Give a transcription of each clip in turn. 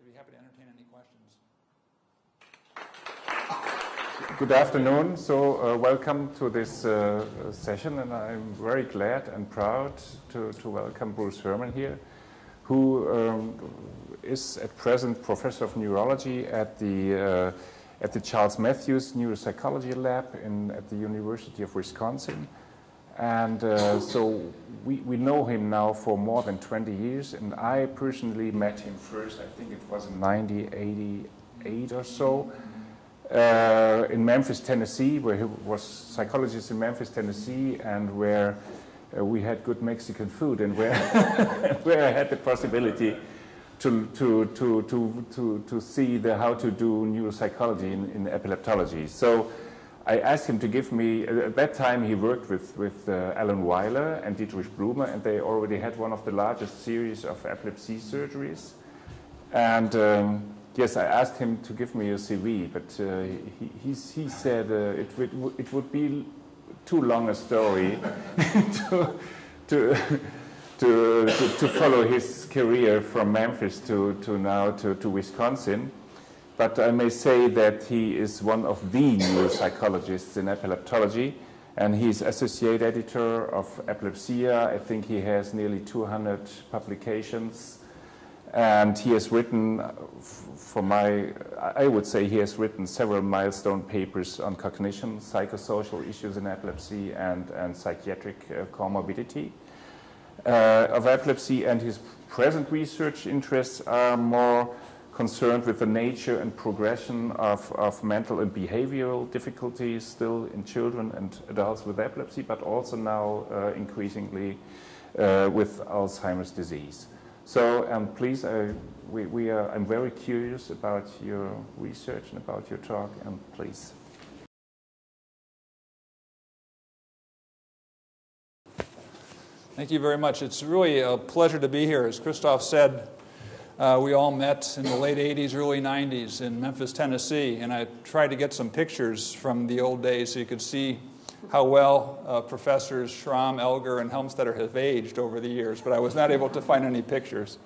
I'd be happy to entertain any questions. Good afternoon. So welcome to this session, and I'm very glad and proud to welcome Bruce Hermann here, who is at present Professor of Neurology at the Charles Matthews Neuropsychology Lab at the University of Wisconsin. And so we know him now for more than 20 years, and I personally met him first, I think it was in 1988 or so, in Memphis, Tennessee, where he was psychologist in Memphis, Tennessee, and where we had good Mexican food, and where where I had the possibility to see how to do neuropsychology in epileptology. So I asked him to give me. At that time, he worked with Alan Weiler and Dietrich Blumer, and they already had one of the largest series of epilepsy surgeries, and. Yes, I asked him to give me a CV, but he said it would be too long a story to follow his career from Memphis to now to Wisconsin. But I may say that he is one of the neuropsychologists in epileptology, and he's associate editor of Epilepsia. I think he has nearly 200 publications. And he has written, I would say he has written several milestone papers on cognition, psychosocial issues in epilepsy, and psychiatric comorbidity of epilepsy. And his present research interests are more concerned with the nature and progression of mental and behavioral difficulties still in children and adults with epilepsy, but also now increasingly with Alzheimer's disease. So please, I'm very curious about your research and about your talk, and please. Thank you very much. It's really a pleasure to be here. As Christoph said, we all met in the late 80s, early 90s in Memphis, Tennessee, and I tried to get some pictures from the old days so you could see how well Professors Schramm, Elger, and Helmstetter have aged over the years, but I was not able to find any pictures.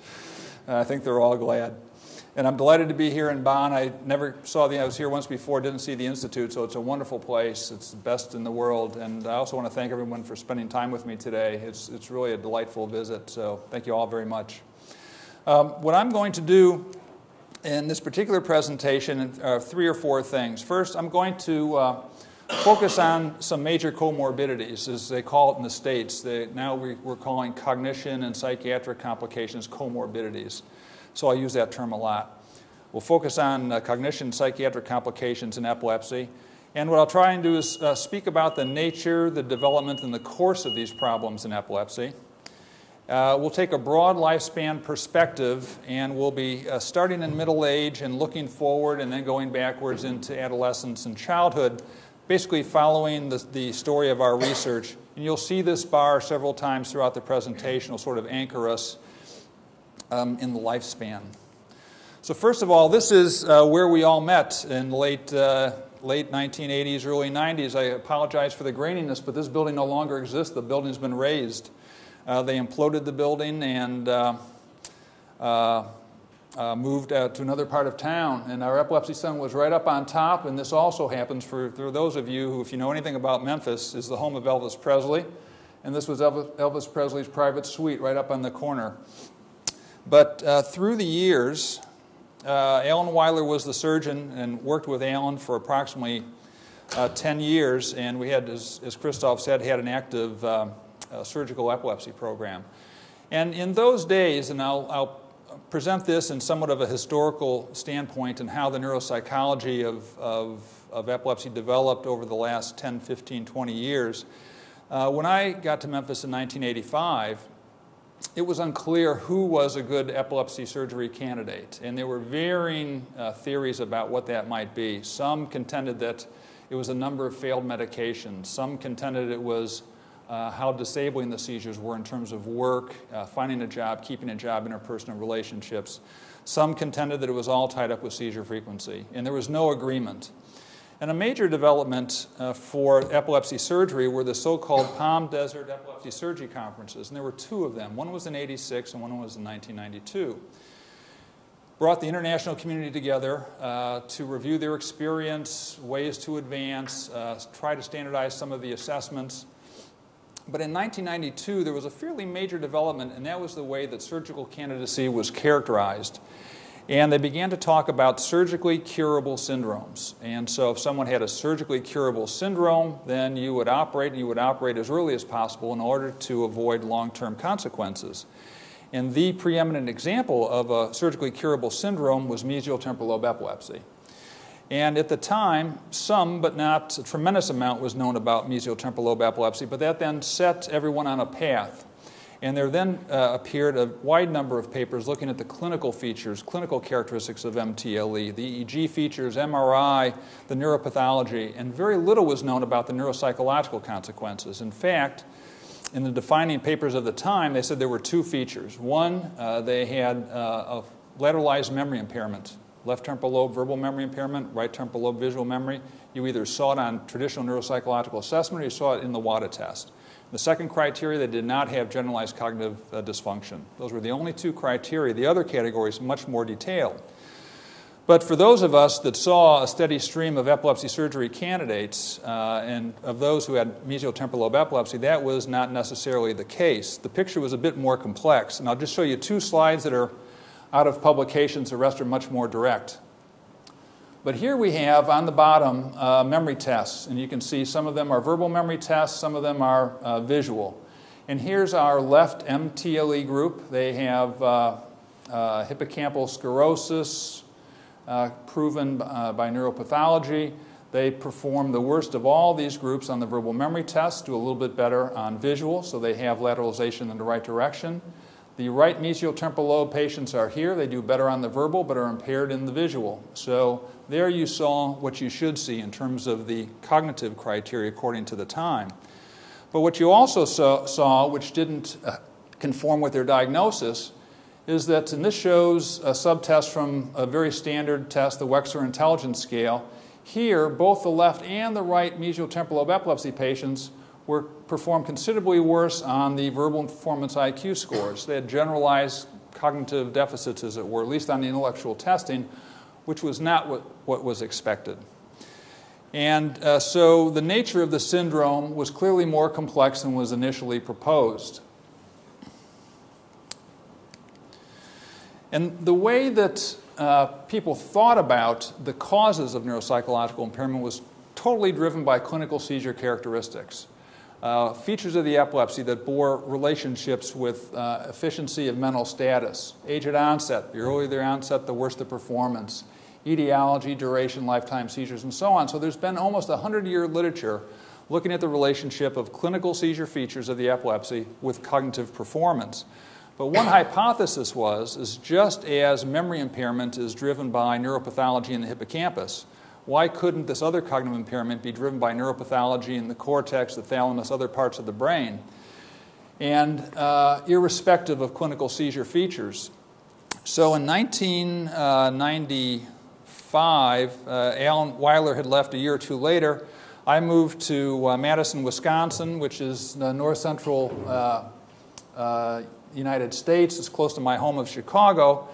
I think they're all glad. And I'm delighted to be here in Bonn. I was here once before, didn't see the Institute, so it's a wonderful place. It's the best in the world, and I also want to thank everyone for spending time with me today. It's really a delightful visit, so thank you all very much. What I'm going to do in this particular presentation are 3 or 4 things. First, I'm going to focus on some major comorbidities, as they call it in the States. Now we're calling cognition and psychiatric complications comorbidities. So I use that term a lot. We'll focus on cognition and psychiatric complications in epilepsy. And what I'll try and do is speak about the nature, the development, and the course of these problems in epilepsy. We'll take a broad lifespan perspective, and we'll be starting in middle age and looking forward and then going backwards into adolescence and childhood, basically following the story of our research. And you'll see this bar several times throughout the presentation. It'll sort of anchor us in the lifespan. So first of all, this is where we all met in the late 1980s, early 90s. I apologize for the graininess, but this building no longer exists. The building's been razed. They imploded the building and moved to another part of town, and our epilepsy center was right up on top. And this also happens for those of you who, if you know anything about Memphis, is the home of Elvis Presley, and this was Elvis Presley's private suite right up on the corner. But through the years, Alan Weiler was the surgeon and worked with Alan for approximately 10 years, and we had, as Christoph said, had an active surgical epilepsy program. And in those days, and I'll present this in somewhat of a historical standpoint and how the neuropsychology of epilepsy developed over the last 10, 15, 20 years. When I got to Memphis in 1985, it was unclear who was a good epilepsy surgery candidate, and there were varying theories about what that might be. Some contended that it was a number of failed medications. Some contended it was how disabling the seizures were in terms of work, finding a job, keeping a job, interpersonal relationships. Some contended that it was all tied up with seizure frequency, and there was no agreement. And a major development for epilepsy surgery were the so-called Palm Desert Epilepsy Surgery Conferences, and there were 2 of them. One was in '86 and one was in 1992. brought the international community together to review their experience, ways to advance, try to standardize some of the assessments. But in 1992, there was a fairly major development, and that was the way that surgical candidacy was characterized. And they began to talk about surgically curable syndromes. And so if someone had a surgically curable syndrome, then you would operate, and you would operate as early as possible in order to avoid long-term consequences. And the preeminent example of a surgically curable syndrome was mesial temporal lobe epilepsy. And at the time, some, but not a tremendous amount, was known about mesial temporal lobe epilepsy, but that then set everyone on a path. And there then appeared a wide number of papers looking at the clinical features, clinical characteristics of MTLE, the EEG features, MRI, the neuropathology, and very little was known about the neuropsychological consequences. In fact, in the defining papers of the time, they said there were two features. One, they had a lateralized memory impairment, left temporal lobe verbal memory impairment, right temporal lobe visual memory. You either saw it on traditional neuropsychological assessment or you saw it in the WADA test. The second criteria, they did not have generalized cognitive dysfunction. Those were the only two criteria. The other category is much more detailed. But for those of us that saw a steady stream of epilepsy surgery candidates, and of those who had mesial temporal lobe epilepsy, that was not necessarily the case. The picture was a bit more complex, and I'll just show you two slides that are out of publications. The rest are much more direct. But here we have on the bottom memory tests, and you can see some of them are verbal memory tests, some of them are visual. And here's our left MTLE group. They have hippocampal sclerosis, proven by neuropathology. They perform the worst of all these groups on the verbal memory test, do a little bit better on visual, so they have lateralization in the right direction. The right mesial temporal lobe patients are here. They do better on the verbal, but are impaired in the visual. So there you saw what you should see in terms of the cognitive criteria according to the time. But what you also saw, which didn't conform with their diagnosis, is that, and this shows a subtest from a very standard test, the Wechsler Intelligence Scale. Here, both the left and the right mesial temporal lobe epilepsy patients were performed considerably worse on the verbal and performance IQ scores. They had generalized cognitive deficits, as it were, at least on the intellectual testing, which was not what was expected. And so the nature of the syndrome was clearly more complex than was initially proposed. And the way that people thought about the causes of neuropsychological impairment was totally driven by clinical seizure characteristics. Features of the epilepsy that bore relationships with efficiency of mental status, age at onset, the earlier the onset, the worse the performance, etiology, duration, lifetime seizures, and so on. So there's been almost 100-year literature looking at the relationship of clinical seizure features of the epilepsy with cognitive performance. But one hypothesis is just as memory impairment is driven by neuropathology in the hippocampus, why couldn't this other cognitive impairment be driven by neuropathology in the cortex, the thalamus, other parts of the brain? And irrespective of clinical seizure features. So in 1995, Alan Weiler had left a year or two later. I moved to Madison, Wisconsin, which is the north-central United States. It's close to my home of Chicago.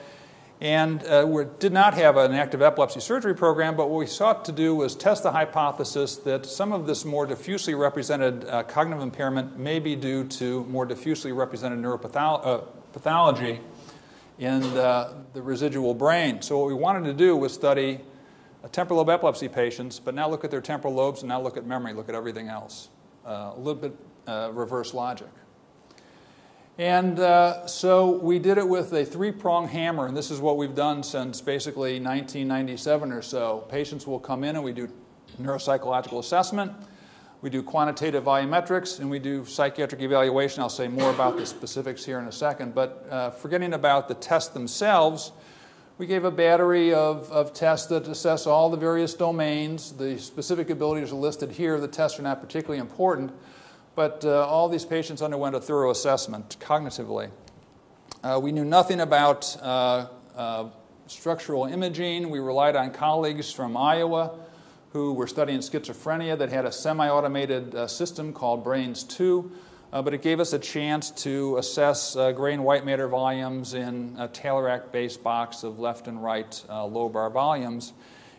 And we did not have an active epilepsy surgery program, but what we sought to do was test the hypothesis that some of this more diffusely represented cognitive impairment may be due to more diffusely represented neuropathology in the residual brain. So what we wanted to do was study temporal lobe epilepsy patients, but now look at their temporal lobes and now look at memory, look at everything else. A little bit reverse logic. And so we did it with a three-prong hammer, and this is what we've done since basically 1997 or so. Patients will come in and we do neuropsychological assessment, we do quantitative volumetrics, and we do psychiatric evaluation. I'll say more about the specifics here in a second. But forgetting about the tests themselves, we gave a battery of tests that assess all the various domains. The specific abilities are listed here. The tests are not particularly important. But all these patients underwent a thorough assessment cognitively. We knew nothing about structural imaging. We relied on colleagues from Iowa who were studying schizophrenia that had a semi-automated system called Brains 2. but it gave us a chance to assess gray and white matter volumes in a Talairac-based box of left and right lobar volumes.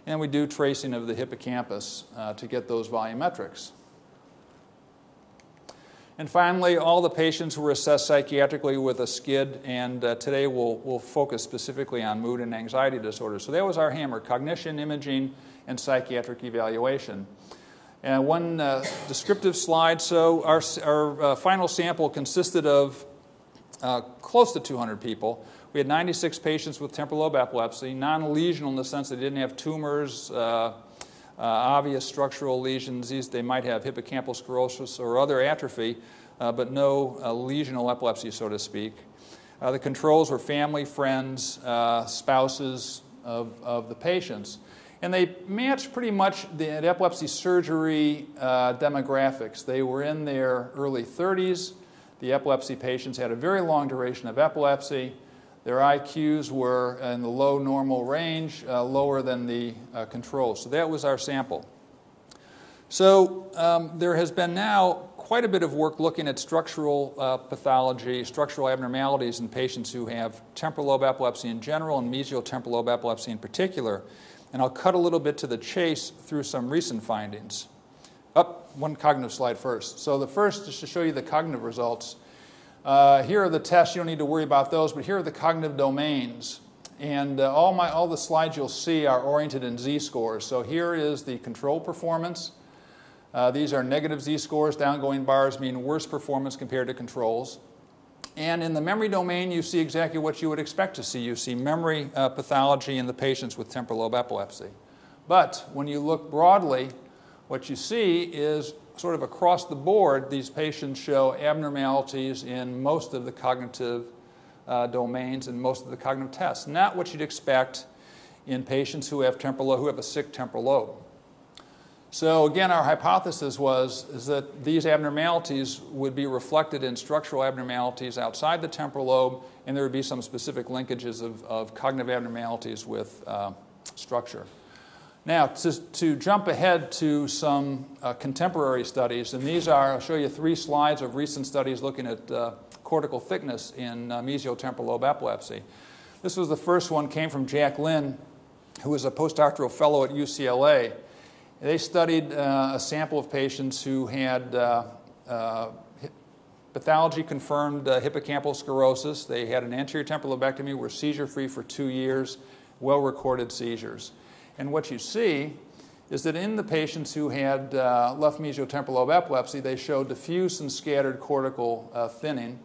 And we do tracing of the hippocampus to get those volumetrics. And finally, all the patients were assessed psychiatrically with a SCID, and today we'll focus specifically on mood and anxiety disorders. So that was our hammer: cognition, imaging, and psychiatric evaluation. And one descriptive slide. So our final sample consisted of close to 200 people. We had 96 patients with temporal lobe epilepsy, non-lesional in the sense they didn't have tumors, obvious structural lesions. They might have hippocampal sclerosis or other atrophy, but no lesional epilepsy, so to speak. The controls were family, friends, spouses of the patients. And they matched pretty much the epilepsy surgery demographics. They were in their early 30s. The epilepsy patients had a very long duration of epilepsy. Their IQs were in the low normal range, lower than the control. So that was our sample. So there has been now quite a bit of work looking at structural pathology, structural abnormalities in patients who have temporal lobe epilepsy in general and mesial temporal lobe epilepsy in particular. And I'll cut a little bit to the chase through some recent findings. One cognitive slide first. So the first is to show you the cognitive results. Here are the tests. You don't need to worry about those, but here are the cognitive domains. And all the slides you'll see are oriented in z-scores. So here is the control performance. These are negative z-scores. Downgoing bars mean worse performance compared to controls. And in the memory domain, you see exactly what you would expect to see. You see memory pathology in the patients with temporal lobe epilepsy. But when you look broadly, what you see is sort of across the board, these patients show abnormalities in most of the cognitive domains and most of the cognitive tests. Not what you'd expect in patients who have a sick temporal lobe. So again, our hypothesis is that these abnormalities would be reflected in structural abnormalities outside the temporal lobe, and there would be some specific linkages of cognitive abnormalities with structure. Now, to jump ahead to some contemporary studies, and I'll show you 3 slides of recent studies looking at cortical thickness in mesial temporal lobe epilepsy. This was the first one, came from Jack Lin, who was a postdoctoral fellow at UCLA. They studied a sample of patients who had pathology-confirmed hippocampal sclerosis. They had an anterior temporal lobectomy, were seizure-free for 2 years, well-recorded seizures. And what you see is that in the patients who had left mesial temporal lobe epilepsy, they showed diffuse and scattered cortical thinning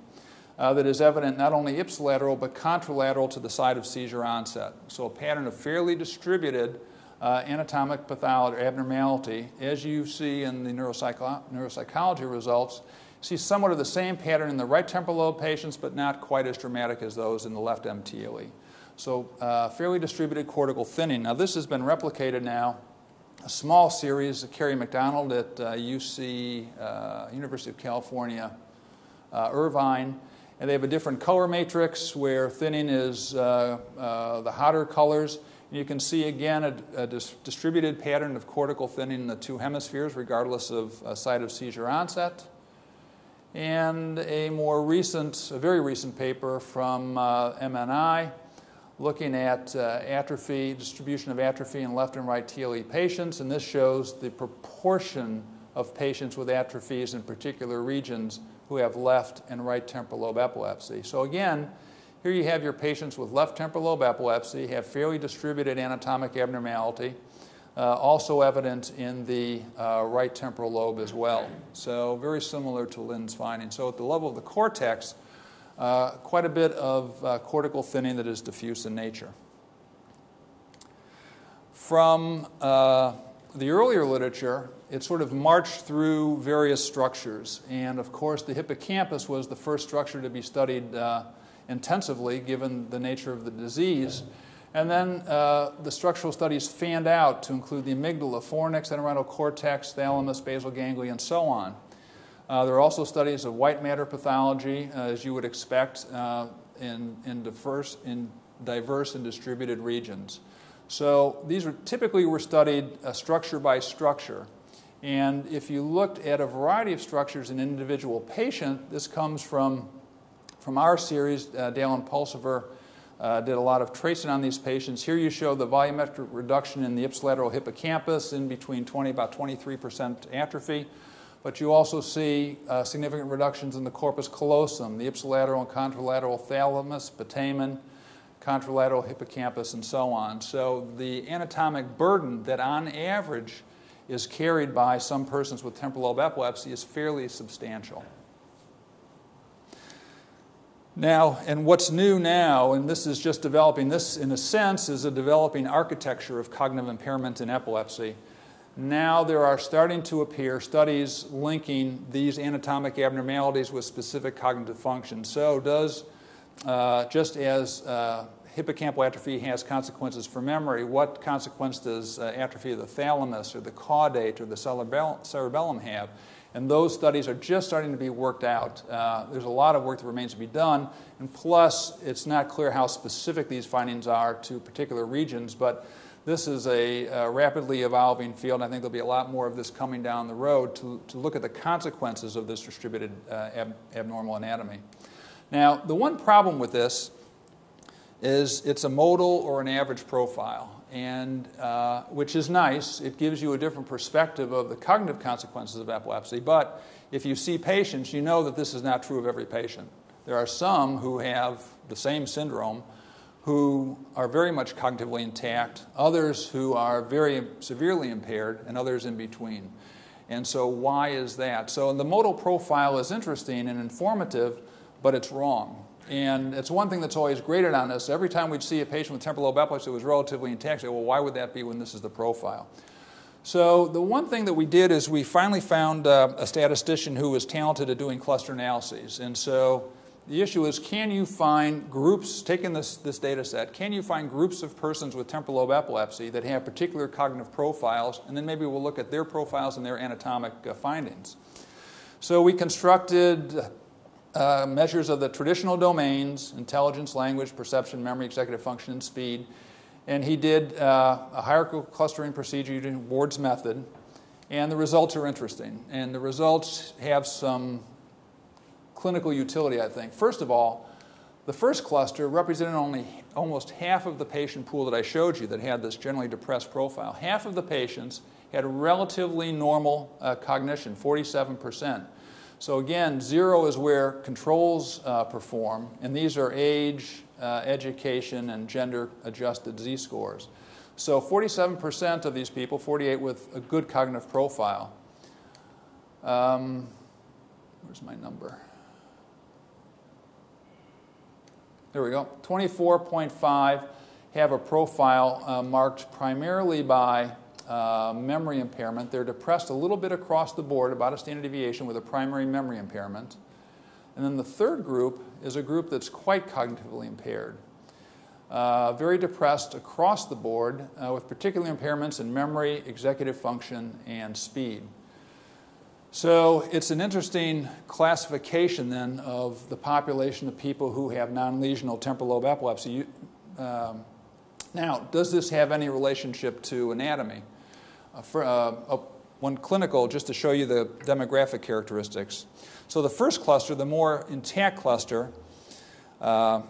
that is evident not only ipsilateral but contralateral to the site of seizure onset. So a pattern of fairly distributed anatomic pathology or abnormality, as you see in the neuropsychology results. You see somewhat of the same pattern in the right temporal lobe patients, but not quite as dramatic as those in the left MTLE. So fairly distributed cortical thinning. Now this has been replicated now, a small series, Carrie McDonald at University of California, Irvine. And they have a different color matrix where thinning is the hotter colors. And you can see again a distributed pattern of cortical thinning in the 2 hemispheres, regardless of site of seizure onset. And a very recent paper from MNI looking at atrophy, distribution of atrophy in left and right TLE patients, and this shows the proportion of patients with atrophies in particular regions who have left and right temporal lobe epilepsy. So again, here you have your patients with left temporal lobe epilepsy, have fairly distributed anatomic abnormality, also evident in the right temporal lobe as well. So very similar to Lin's findings. So at the level of the cortex, quite a bit of cortical thinning that is diffuse in nature. From the earlier literature, it sort of marched through various structures. And of course, the hippocampus was the first structure to be studied intensively, given the nature of the disease. And then the structural studies fanned out to include the amygdala, fornix, entorhinal cortex, thalamus, basal ganglia, and so on. There are also studies of white matter pathology, as you would expect, in diverse and distributed regions. So these typically were studied structure by structure. And if you looked at a variety of structures in an individual patient, this comes from our series. Dale and Pulsiver did a lot of tracing on these patients. Here you show the volumetric reduction in the ipsilateral hippocampus in between about 23% atrophy. But you also see significant reductions in the corpus callosum, the ipsilateral and contralateral thalamus, putamen, contralateral hippocampus, and so on. So the anatomic burden that on average is carried by some persons with temporal lobe epilepsy is fairly substantial. Now, and what's new now, and this is just developing, this in a sense is a developing architecture of cognitive impairment in epilepsy. Now there are starting to appear studies linking these anatomic abnormalities with specific cognitive functions. So does, just as hippocampal atrophy has consequences for memory, what consequence does atrophy of the thalamus or the caudate or the cerebellum have? And those studies are just starting to be worked out. There's a lot of work that remains to be done, and plus it's not clear how specific these findings are to particular regions, but this is a rapidly evolving field. I think there'll be a lot more of this coming down the road to look at the consequences of this distributed abnormal anatomy. Now, the one problem with this is it's a modal or an average profile, and which is nice. It gives you a different perspective of the cognitive consequences of epilepsy, but if you see patients, you know that this is not true of every patient. There are some who have the same syndrome who are very much cognitively intact, others who are very severely impaired, and others in between. And so why is that? So the modal profile is interesting and informative, but it's wrong. And it's one thing that's always grated on us. Every time we'd see a patient with temporal lobe epilepsy that was relatively intact, say, well, why would that be when this is the profile? So the one thing that we did is we finally found a statistician who was talented at doing cluster analyses. And so the issue is, can you find groups, taking this data set, can you find groups of persons with temporal lobe epilepsy that have particular cognitive profiles, and then maybe we'll look at their profiles and their anatomic findings. So we constructed measures of the traditional domains: intelligence, language, perception, memory, executive function, and speed. And he did a hierarchical clustering procedure using Ward's method. And the results are interesting. And the results have some clinical utility, I think. First of all, the first cluster represented only almost half of the patient pool that I showed you that had this generally depressed profile. Half of the patients had relatively normal cognition, 47%. So again, 0 is where controls perform, and these are age, education, and gender-adjusted z-scores. So 47% of these people, 48 with a good cognitive profile. Where's my number? There we go. 24.5 have a profile marked primarily by memory impairment. They're depressed a little bit across the board, about a standard deviation, with a primary memory impairment. And then the third group is a group that's quite cognitively impaired. Very depressed across the board, with particular impairments in memory, executive function, and speed. So it's an interesting classification then of the population of people who have non-lesional temporal lobe epilepsy. Now, does this have any relationship to anatomy? One clinical, just to show you the demographic characteristics. So the first cluster, the more intact cluster, we're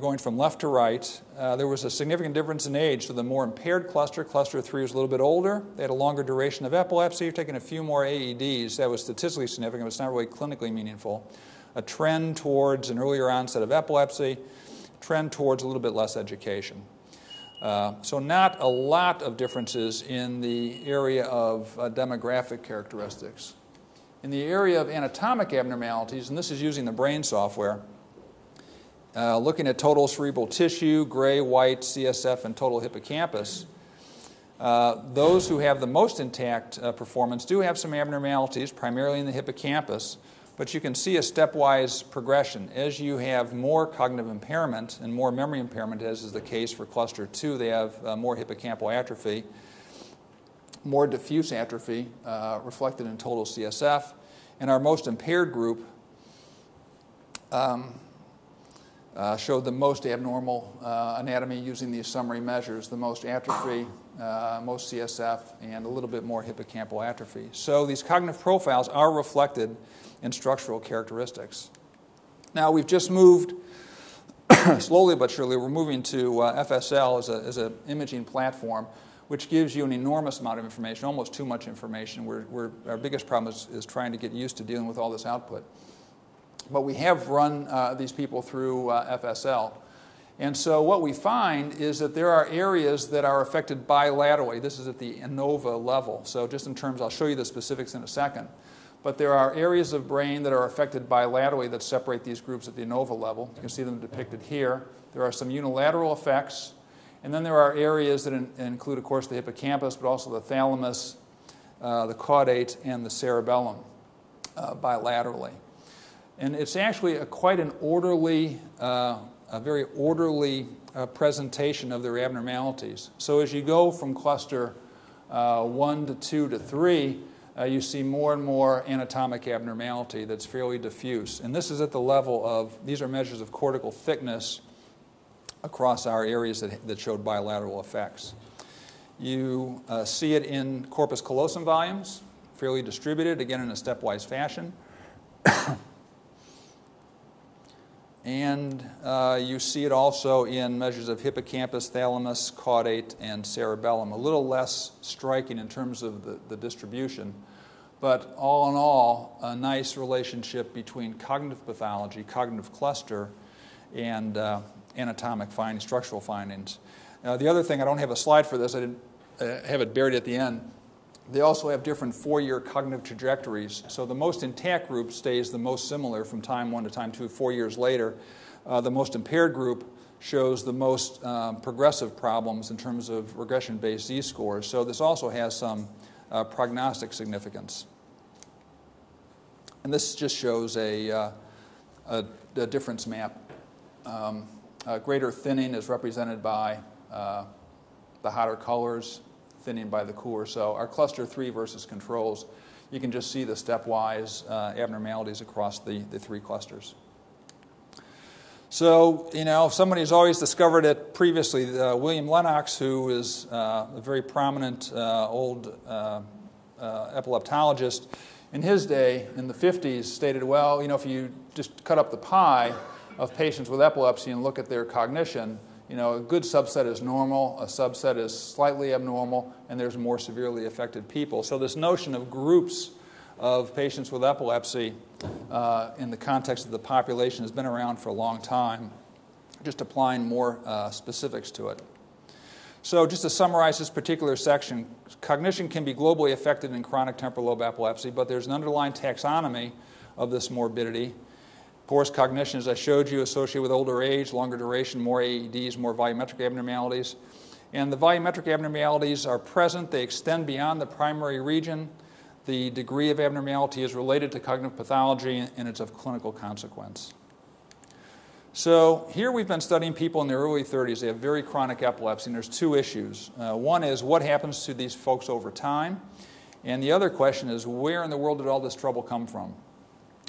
going from left to right. There was a significant difference in age. So the more impaired cluster, cluster 3, was a little bit older. They had a longer duration of epilepsy. You're taking a few more AEDs. That was statistically significant, but it's not really clinically meaningful. A trend towards an earlier onset of epilepsy, trend towards a little bit less education. So not a lot of differences in the area of demographic characteristics. In the area of anatomic abnormalities, and this is using the brain software, looking at total cerebral tissue, gray, white, CSF, and total hippocampus, those who have the most intact performance do have some abnormalities, primarily in the hippocampus, but you can see a stepwise progression. As you have more cognitive impairment and more memory impairment, as is the case for cluster 2, they have more hippocampal atrophy, more diffuse atrophy reflected in total CSF. And our most impaired group showed the most abnormal anatomy using these summary measures, the most atrophy, most CSF, and a little bit more hippocampal atrophy. So these cognitive profiles are reflected in structural characteristics. Now, we've just moved, slowly but surely, we're moving to FSL as an imaging platform, which gives you an enormous amount of information, almost too much information. Our biggest problem is trying to get used to dealing with all this output. But we have run these people through FSL. And so what we find is that there are areas that are affected bilaterally. This is at the ANOVA level. So just in terms, I'll show you the specifics in a second. But there are areas of brain that are affected bilaterally that separate these groups at the ANOVA level. You can see them depicted here. There are some unilateral effects. And then there are areas that include, of course, the hippocampus, but also the thalamus, the caudate, and the cerebellum bilaterally. And it's actually quite an orderly, a very orderly presentation of their abnormalities. So as you go from cluster 1 to 2 to 3, you see more and more anatomic abnormality that's fairly diffuse. And this is at the level of, these are measures of cortical thickness across our areas that showed bilateral effects. You see it in corpus callosum volumes, fairly distributed, again in a stepwise fashion. And you see it also in measures of hippocampus, thalamus, caudate, and cerebellum. A little less striking in terms of the distribution, but all in all, a nice relationship between cognitive pathology, cognitive cluster, and anatomic findings, structural findings. The other thing, I don't have a slide for this, I didn't have it buried at the end. They also have different 4-year cognitive trajectories. So the most intact group stays the most similar from time 1 to time 2, 4 years later. The most impaired group shows the most progressive problems in terms of regression-based Z-scores. So this also has some prognostic significance. And this just shows a difference map. Greater thinning is represented by the hotter colors, thinning by the cooler. So our cluster 3 versus controls, you can just see the stepwise abnormalities across the 3 clusters. So, somebody's always discovered it previously. William Lennox, who is a very prominent old epileptologist, in his day, in the 50s, stated, well, if you just cut up the pie of patients with epilepsy and look at their cognition, a good subset is normal, a subset is slightly abnormal, and there's more severely affected people. So this notion of groups of patients with epilepsy in the context of the population has been around for a long time, just applying more specifics to it. So just to summarize this particular section, cognition can be globally affected in chronic temporal lobe epilepsy, but there's an underlying taxonomy of this morbidity. Poor cognition, as I showed you, associated with older age, longer duration, more AEDs, more volumetric abnormalities. And the volumetric abnormalities are present. They extend beyond the primary region. The degree of abnormality is related to cognitive pathology, and it's of clinical consequence. So here we've been studying people in their early 30s. They have very chronic epilepsy, and there's 2 issues. One is what happens to these folks over time? And the other question is, where in the world did all this trouble come from?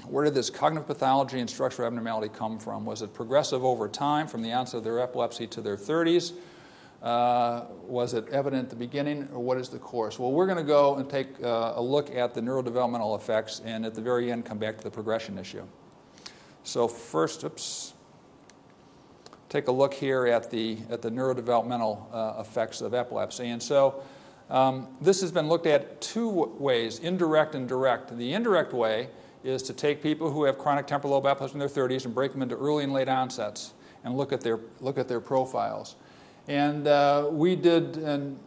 Where did this cognitive pathology and structural abnormality come from? Was it progressive over time from the onset of their epilepsy to their 30s? Was it evident at the beginning, or what is the course? Well, we're going to go and take a look at the neurodevelopmental effects, and at the very end come back to the progression issue. So first, take a look here at the neurodevelopmental effects of epilepsy. And so this has been looked at 2 ways, indirect and direct. The indirect way is to take people who have chronic temporal lobe epilepsy in their 30s and break them into early and late onsets and look at their profiles. And we did and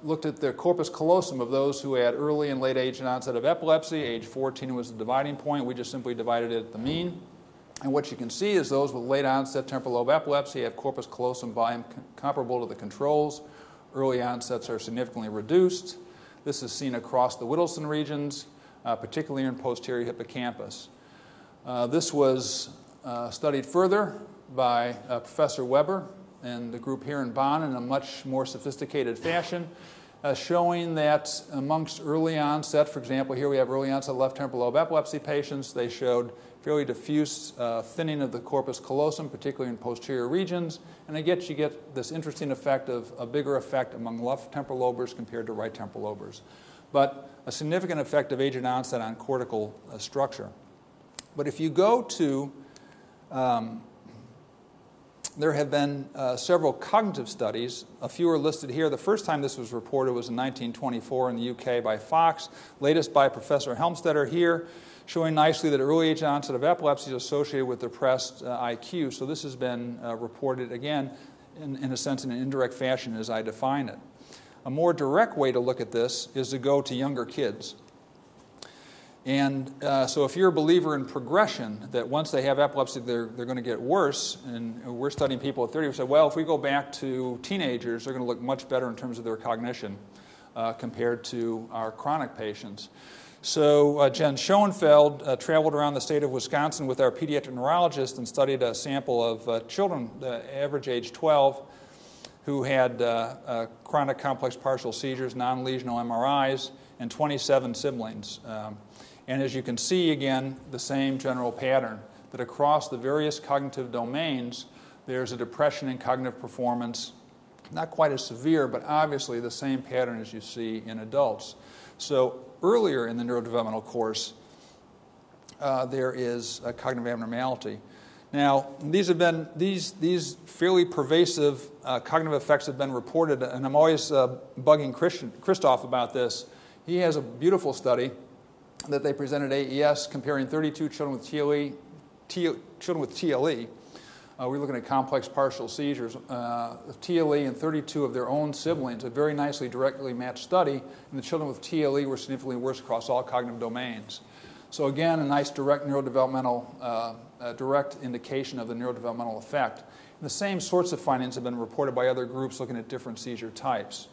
looked at the corpus callosum of those who had early and late age and onset of epilepsy. Age 14 was the dividing point. We just simply divided it at the mean. And what you can see is those with late onset temporal lobe epilepsy have corpus callosum volume comparable to the controls. Early onsets are significantly reduced. This is seen across the Whittleson regions, particularly in posterior hippocampus. This was studied further by Professor Weber and the group here in Bonn in a much more sophisticated fashion. showing that amongst early onset, for example, here we have early onset left temporal lobe epilepsy patients. They showed fairly diffuse thinning of the corpus callosum, particularly in posterior regions. And you get this interesting effect of a bigger effect among left temporal lobers compared to right temporal lobers. But a significant effect of aged onset on cortical structure. But if you go to, there have been several cognitive studies. A few are listed here. The first time this was reported was in 1924 in the UK by Fox, latest by Professor Helmstetter here, showing nicely that early age onset of epilepsy is associated with depressed IQ. So this has been reported, again, in a sense, in an indirect fashion as I define it. A more direct way to look at this is to go to younger kids. And so if you're a believer in progression, that once they have epilepsy, they're going to get worse, and we're studying people at 30, we said, well, if we go back to teenagers, they're going to look much better in terms of their cognition compared to our chronic patients. So Jen Schoenfeld traveled around the state of Wisconsin with our pediatric neurologist and studied a sample of children, the average age 12, who had chronic complex partial seizures, non-lesional MRIs, and 27 siblings. And as you can see, again, the same general pattern, that across the various cognitive domains, there's a depression in cognitive performance, not quite as severe, but obviously the same pattern as you see in adults. So earlier in the neurodevelopmental course, there is a cognitive abnormality. Now, these fairly pervasive cognitive effects have been reported, and I'm always bugging Christoph about this. He has a beautiful study that they presented at AES comparing 32 children with TLE. We're looking at complex partial seizures of TLE and 32 of their own siblings, a very nicely directly matched study, and the children with TLE were significantly worse across all cognitive domains. So again, a nice direct neurodevelopmental, direct indication of the neurodevelopmental effect. And the same sorts of findings have been reported by other groups looking at different seizure types.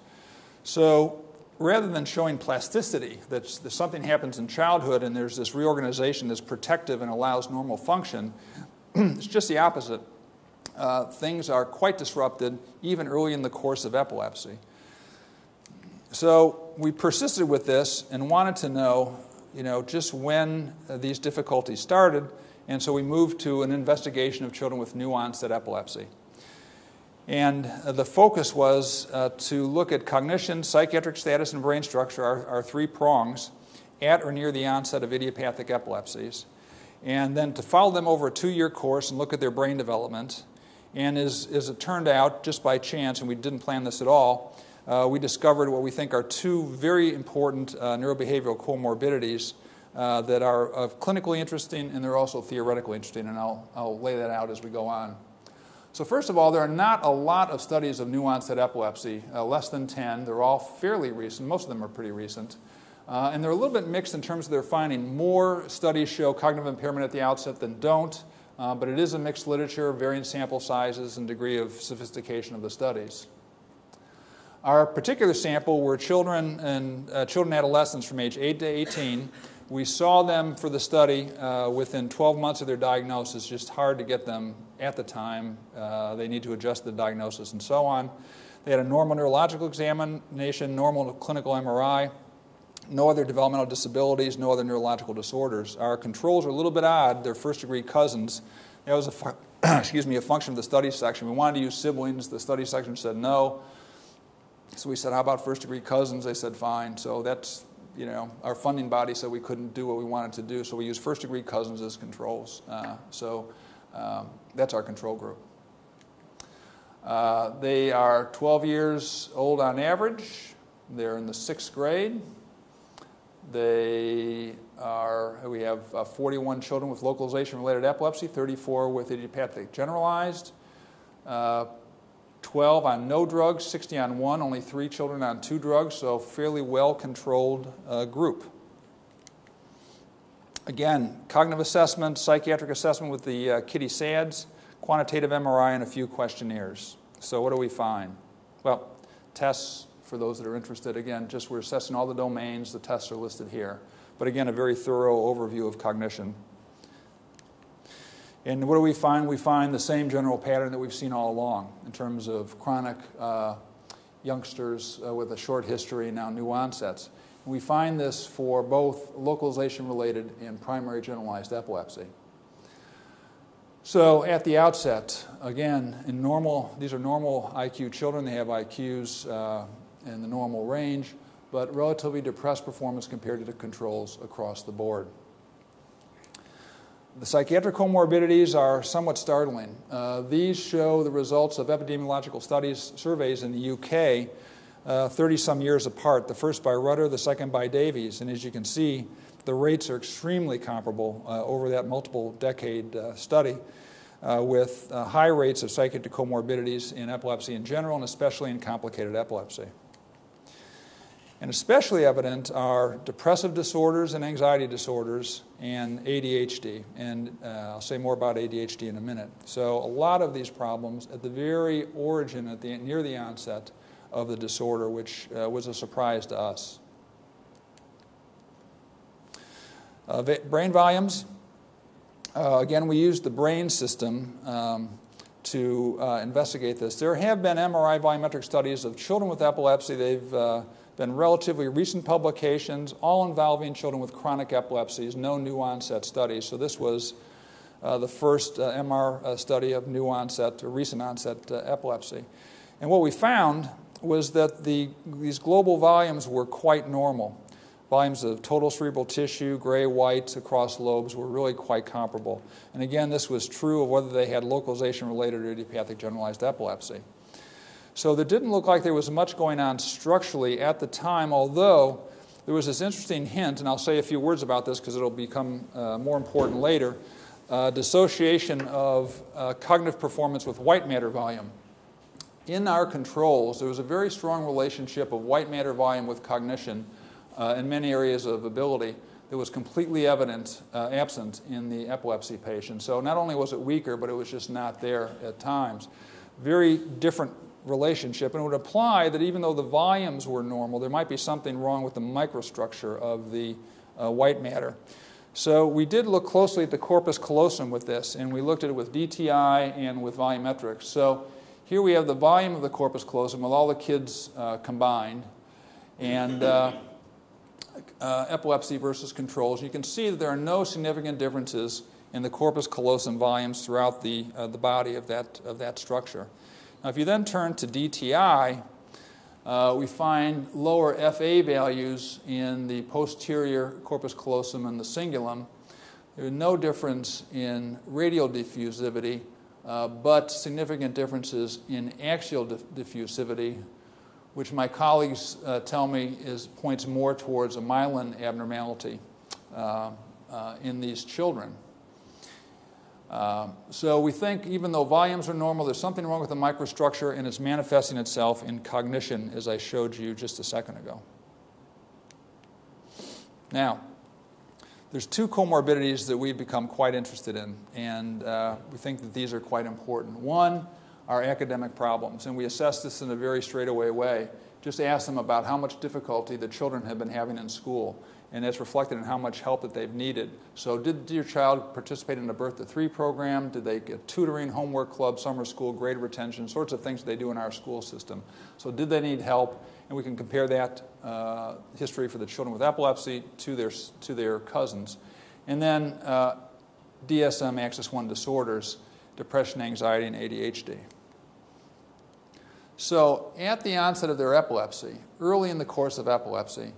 So rather than showing plasticity, that something happens in childhood and there's this reorganization that's protective and allows normal function, it's just the opposite. Things are quite disrupted even early in the course of epilepsy. So we persisted with this and wanted to know, just when these difficulties started, and so we moved to an investigation of children with new onset epilepsy. And the focus was to look at cognition, psychiatric status, and brain structure, our three prongs, at or near the onset of idiopathic epilepsies. And then to follow them over a 2-year course and look at their brain development. And as it turned out, just by chance, and we didn't plan this at all, we discovered what we think are two very important neurobehavioral comorbidities that are clinically interesting, and they're also theoretically interesting, and I'll lay that out as we go on. So first of all, there are not a lot of studies of new onset epilepsy, less than 10. They're all fairly recent. Most of them are pretty recent. And they're a little bit mixed in terms of their finding. More studies show cognitive impairment at the outset than don't, but it is a mixed literature, varying sample sizes and degree of sophistication of the studies. Our particular sample were children and adolescents from age 8 to 18. We saw them for the study within 12 months of their diagnosis. Just hard to get them at the time. They need to adjust the diagnosis and so on. They had a normal neurological examination, normal clinical MRI, no other developmental disabilities, no other neurological disorders. Our controls are a little bit odd. They're first-degree cousins. That was a function of the study section. We wanted to use siblings. The study section said no. So we said, how about first-degree cousins? They said fine. So that's, our funding body said we couldn't do what we wanted to do, so we used first-degree cousins as controls. So that's our control group. They are 12 years old on average. They're in the 6th grade. We have 41 children with localization-related epilepsy, 34 with idiopathic generalized, 12 on no drugs, 60 on one, only 3 children on 2 drugs, so fairly well-controlled group. Again, cognitive assessment, psychiatric assessment with the Kitty SADS, quantitative MRI, and a few questionnaires. So what do we find? Well, tests, for those that are interested, again, just we're assessing all the domains. The tests are listed here. But again, a very thorough overview of cognition. And what do we find? We find the same general pattern that we've seen all along in terms of chronic youngsters with a short history, now new onsets. And we find this for both localization-related and primary generalized epilepsy. So at the outset, again, these are normal IQ children. They have IQs in the normal range, but relatively depressed performance compared to the controls across the board. The psychiatric comorbidities are somewhat startling. These show the results of epidemiological surveys in the UK 30-some years apart, the first by Rutter, the second by Davies. And as you can see, the rates are extremely comparable over that multiple-decade study with high rates of psychiatric comorbidities in epilepsy in general and especially in complicated epilepsy. And especially evident are depressive disorders and anxiety disorders and ADHD. And I'll say more about ADHD in a minute. So a lot of these problems at the very origin, near the onset of the disorder, which was a surprise to us. Brain volumes. Again, we used the brain system to investigate this. There have been MRI volumetric studies of children with epilepsy. They've been relatively recent publications, all involving children with chronic epilepsies, no new onset studies. So this was the first MR study of new onset or recent onset epilepsy. And what we found was that these global volumes were quite normal. Volumes of total cerebral tissue, gray, white, across lobes were really quite comparable. And again, this was true of whether they had localization-related or idiopathic generalized epilepsy. So there didn't look like there was much going on structurally at the time, although there was this interesting hint, and I'll say a few words about this because it'll become more important later, dissociation of cognitive performance with white matter volume. In our controls, there was a very strong relationship of white matter volume with cognition in many areas of ability that was completely absent in the epilepsy patient. So not only was it weaker, but it was just not there at times. Very different relationship, and it would imply that even though the volumes were normal, there might be something wrong with the microstructure of the white matter. So we did look closely at the corpus callosum with this, and we looked at it with DTI and with volumetrics. So here we have the volume of the corpus callosum with all the kids combined, and epilepsy versus controls. You can see that there are no significant differences in the corpus callosum volumes throughout the body of that structure. Now, if you then turn to DTI, we find lower FA values in the posterior corpus callosum and the cingulum. There is no difference in radial diffusivity, but significant differences in axial diffusivity, which my colleagues tell me points more towards a myelin abnormality in these children. So we think even though volumes are normal, there's something wrong with the microstructure, and it's manifesting itself in cognition, as I showed you just a second ago. Now, there's two comorbidities that we've become quite interested in, and we think that these are quite important. One are academic problems, and we assess this in a very straightaway way. Just ask them about how much difficulty the children have been having in school, and that's reflected in how much help that they've needed. So did your child participate in a birth to 3 program? Did they get tutoring, homework club, summer school, grade retention, sorts of things that they do in our school system? So did they need help? And we can compare that history for the children with epilepsy to their cousins. And then DSM axis 1 disorders, depression, anxiety, and ADHD. So at the onset of their epilepsy, early in the course of epilepsy,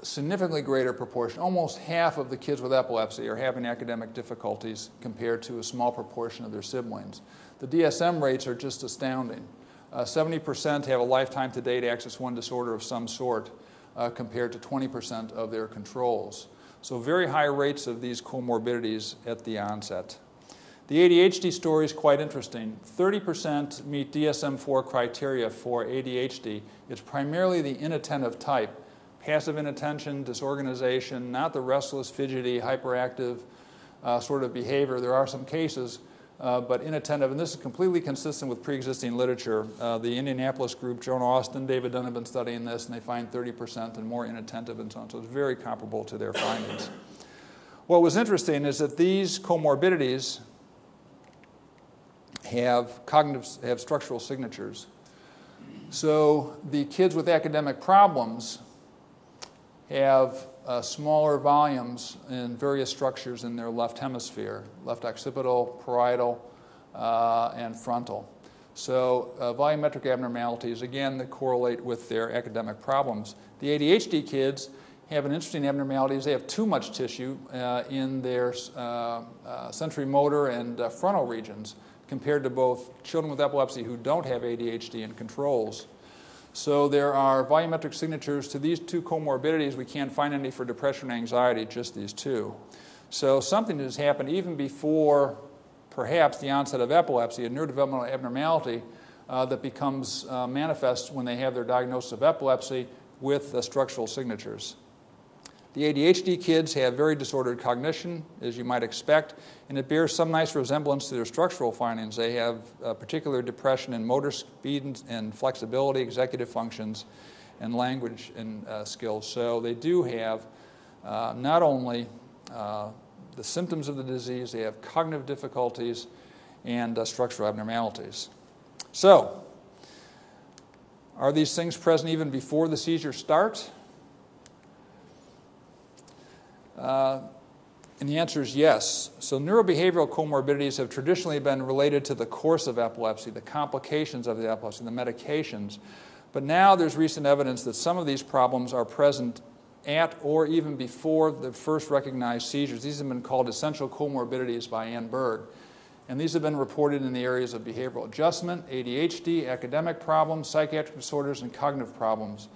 significantly greater proportion, almost half of the kids with epilepsy are having academic difficulties compared to a small proportion of their siblings. The DSM rates are just astounding. 70% have a lifetime to date axis 1 disorder of some sort compared to 20% of their controls. So very high rates of these comorbidities at the onset. The ADHD story is quite interesting. 30% meet DSM-4 criteria for ADHD. It's primarily the inattentive type. Passive inattention, disorganization, not the restless, fidgety, hyperactive sort of behavior. There are some cases, but inattentive. And this is completely consistent with pre-existing literature. The Indianapolis group, Joan Austin, David Dunn have been studying this, and they find 30% and more inattentive and so on. So it's very comparable to their findings. What was interesting is that these comorbidities have structural signatures. So the kids with academic problems have smaller volumes in various structures in their left hemisphere, left occipital, parietal, and frontal. So volumetric abnormalities, again, that correlate with their academic problems. The ADHD kids have an interesting abnormality is they have too much tissue in their sensory motor and frontal regions compared to both children with epilepsy who don't have ADHD and controls. So there are volumetric signatures to these two comorbidities. We can't find any for depression and anxiety, just these two. So something has happened even before perhaps the onset of epilepsy, a neurodevelopmental abnormality that becomes manifest when they have their diagnosis of epilepsy with structural signatures. The ADHD kids have very disordered cognition, as you might expect, and it bears some nice resemblance to their structural findings. They have particular depression in motor speed and flexibility, executive functions, and language and skills. So they do have not only the symptoms of the disease, they have cognitive difficulties and structural abnormalities. So, are these things present even before the seizures start? And the answer is yes. So neurobehavioral comorbidities have traditionally been related to the course of epilepsy, the complications of the epilepsy, the medications. But now there's recent evidence that some of these problems are present at or even before the first recognized seizures. These have been called essential comorbidities by Ann Berg. And these have been reported in the areas of behavioral adjustment, ADHD, academic problems, psychiatric disorders, and cognitive problems.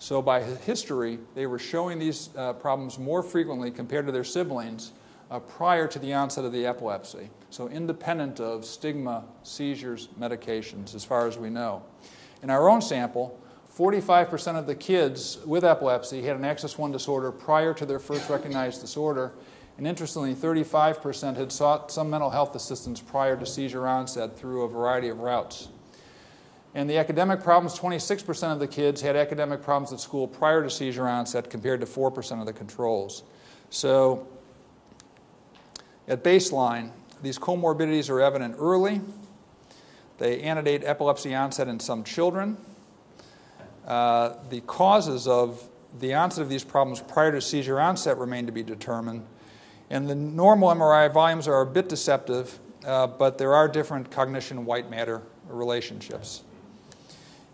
So by history, they were showing these problems more frequently compared to their siblings prior to the onset of the epilepsy. So independent of stigma, seizures, medications, as far as we know. In our own sample, 45% of the kids with epilepsy had an axis 1 disorder prior to their first recognized disorder. And interestingly, 35% had sought some mental health assistance prior to seizure onset through a variety of routes. And the academic problems, 26% of the kids had academic problems at school prior to seizure onset compared to 4% of the controls. So at baseline, these comorbidities are evident early. They antedate epilepsy onset in some children. The causes of the onset of these problems prior to seizure onset remain to be determined. And the normal MRI volumes are a bit deceptive, but there are different cognition-white matter relationships.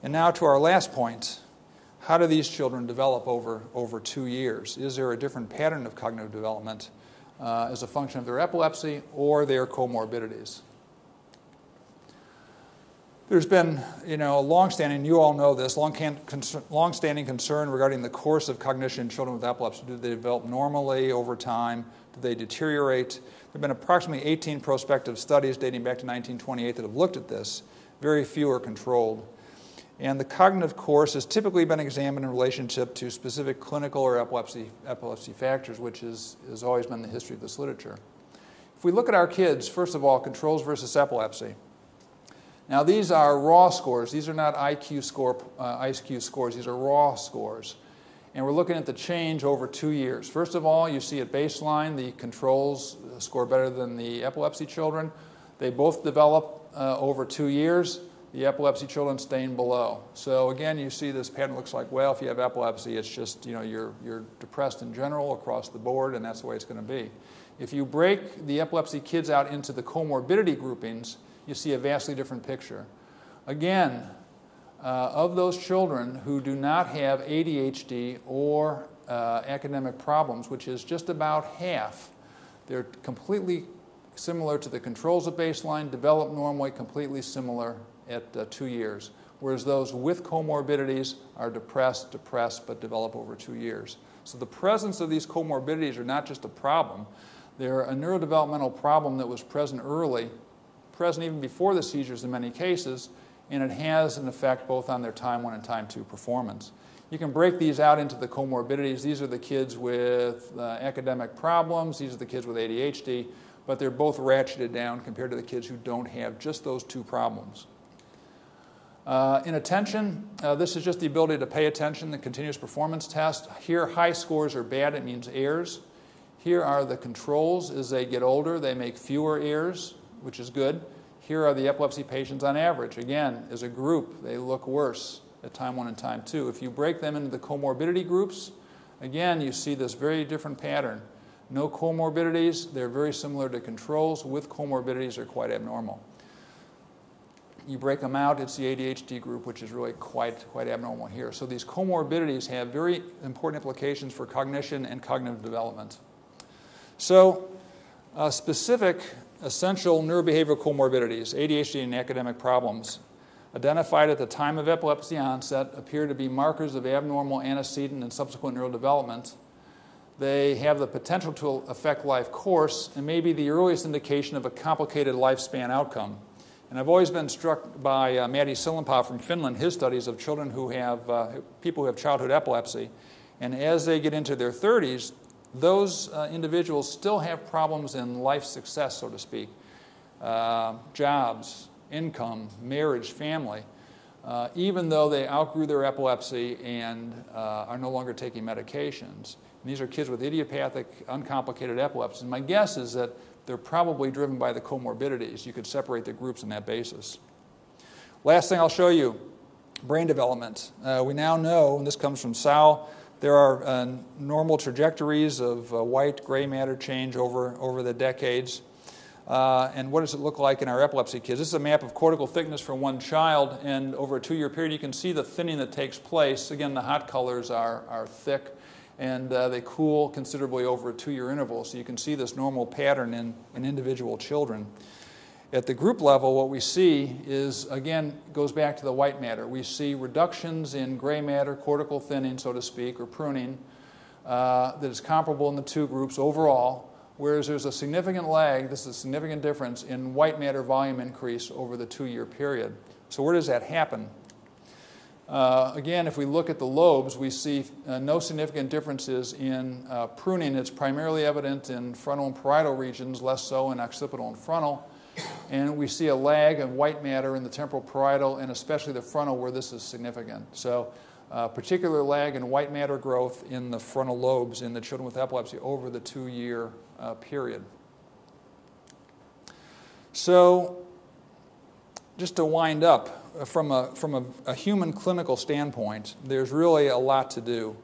And now to our last point, how do these children develop over 2 years? Is there a different pattern of cognitive development as a function of their epilepsy or their comorbidities? There's been, a long-standing, you all know this, long-standing concern regarding the course of cognition in children with epilepsy. Do they develop normally over time? Do they deteriorate? There have been approximately 18 prospective studies dating back to 1928 that have looked at this. Very few are controlled. And the cognitive course has typically been examined in relationship to specific clinical or epilepsy factors, which has always been the history of this literature. If we look at our kids, first of all, controls versus epilepsy. Now, these are raw scores. These are not IQ scores. These are raw scores. And we're looking at the change over 2 years. First of all, you see at baseline the controls score better than the epilepsy children. They both develop over 2 years. The epilepsy children staying below. So again, you see this pattern looks like, well, if you have epilepsy, it's just, you're depressed in general across the board, and that's the way it's going to be. If you break the epilepsy kids out into the comorbidity groupings, you see a vastly different picture. Again, of those children who do not have ADHD or academic problems, which is just about half, they're completely similar to the controls at baseline, develop normally, completely similar at 2 years, whereas those with comorbidities are depressed, but develop over 2 years. So the presence of these comorbidities are not just a problem. They're a neurodevelopmental problem that was present early, present even before the seizures in many cases, and it has an effect both on their time 1 and time 2 performance. You can break these out into the comorbidities. These are the kids with academic problems. These are the kids with ADHD, but they're both ratcheted down compared to the kids who don't have just those 2 problems. In attention, this is just the ability to pay attention, the continuous performance test. Here, high scores are bad. It means errors. Here are the controls. As they get older, they make fewer errors, which is good. Here are the epilepsy patients on average. Again, as a group, they look worse at time 1 and time 2. If you break them into the comorbidity groups, again, you see this very different pattern. No comorbidities, they're very similar to controls. With comorbidities, they're quite abnormal. You break them out, it's the ADHD group, which is really quite abnormal here. So these comorbidities have very important implications for cognition and cognitive development. So specific essential neurobehavioral comorbidities, ADHD and academic problems, identified at the time of epilepsy onset, appear to be markers of abnormal antecedent and subsequent neurodevelopment. They have the potential to affect life course and may be the earliest indication of a complicated lifespan outcome. And I've always been struck by Matti Sillanpää from Finland, his studies of children who have, people who have childhood epilepsy. And as they get into their 30s, those individuals still have problems in life success, so to speak. Jobs, income, marriage, family, even though they outgrew their epilepsy and are no longer taking medications. And these are kids with idiopathic, uncomplicated epilepsy. And my guess is that they're probably driven by the comorbidities. You could separate the groups on that basis. Last thing I'll show you, brain development. We now know, and this comes from Sal, there are normal trajectories of white, gray matter change over the decades. And what does it look like in our epilepsy kids? This is a map of cortical thickness for one child, and over a 2-year period you can see the thinning that takes place. Again, the hot colors are thick, and they cool considerably over a 2-year interval. So you can see this normal pattern in individual children. At the group level, what we see is, again, goes back to the white matter. We see reductions in gray matter, cortical thinning, so to speak, or pruning, that is comparable in the two groups overall, whereas there's a significant lag, this is a significant difference, in white matter volume increase over the 2-year period. So where does that happen? Again, if we look at the lobes, we see no significant differences in pruning. It's primarily evident in frontal and parietal regions, less so in occipital and frontal. And we see a lag of white matter in the temporal parietal and especially the frontal where this is significant. So particular lag in white matter growth in the frontal lobes in the children with epilepsy over the 2-year period. So just to wind up, from a human clinical standpoint, there's really a lot to do.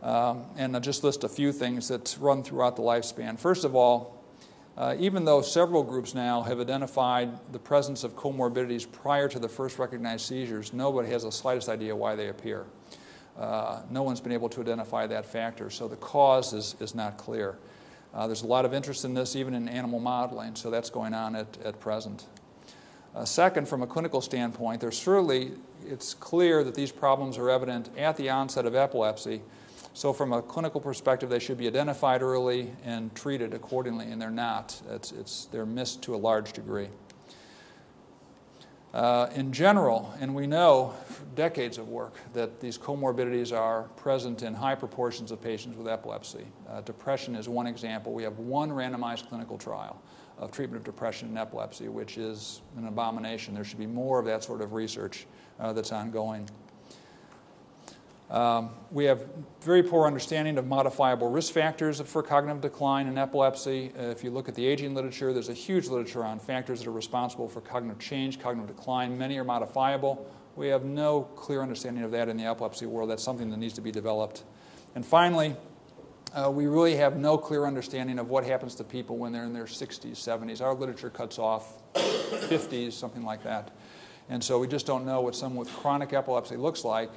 And I'll just list a few things that run throughout the lifespan. First of all, even though several groups now have identified the presence of comorbidities prior to the first recognized seizures, nobody has the slightest idea why they appear. No one's been able to identify that factor, so the cause is not clear. There's a lot of interest in this even in animal modeling, so that's going on at present. Second, from a clinical standpoint, it's clear that these problems are evident at the onset of epilepsy. So from a clinical perspective, they should be identified early and treated accordingly, and they're not. They're missed to a large degree. In general, and we know from decades of work that these comorbidities are present in high proportions of patients with epilepsy. Depression is one example. We have one randomized clinical trial of treatment of depression and epilepsy, which is an abomination. There should be more of that sort of research that's ongoing. We have very poor understanding of modifiable risk factors for cognitive decline in epilepsy. If you look at the aging literature, there's a huge literature on factors that are responsible for cognitive change, cognitive decline. Many are modifiable. We have no clear understanding of that in the epilepsy world. That's something that needs to be developed. And finally, we really have no clear understanding of what happens to people when they're in their 60s, 70s. Our literature cuts off 50s, something like that. And so we just don't know what someone with chronic epilepsy looks like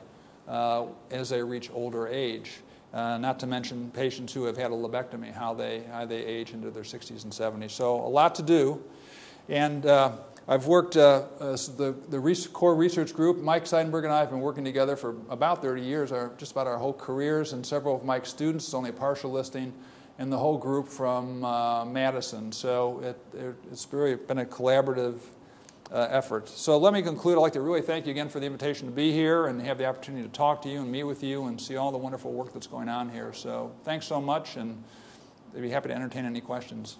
as they reach older age. Not to mention patients who have had a lobectomy, how they age into their 60s and 70s. So a lot to do. And I've worked, the core research group, Mike Seidenberg and I have been working together for about 30 years, just about our whole careers, and several of Mike's students, it's only a partial listing, and the whole group from Madison. So it's really been a collaborative effort. So let me conclude. I'd like to really thank you again for the invitation to be here and have the opportunity to talk to you and meet with you and see all the wonderful work that's going on here. So thanks so much, and I'd be happy to entertain any questions.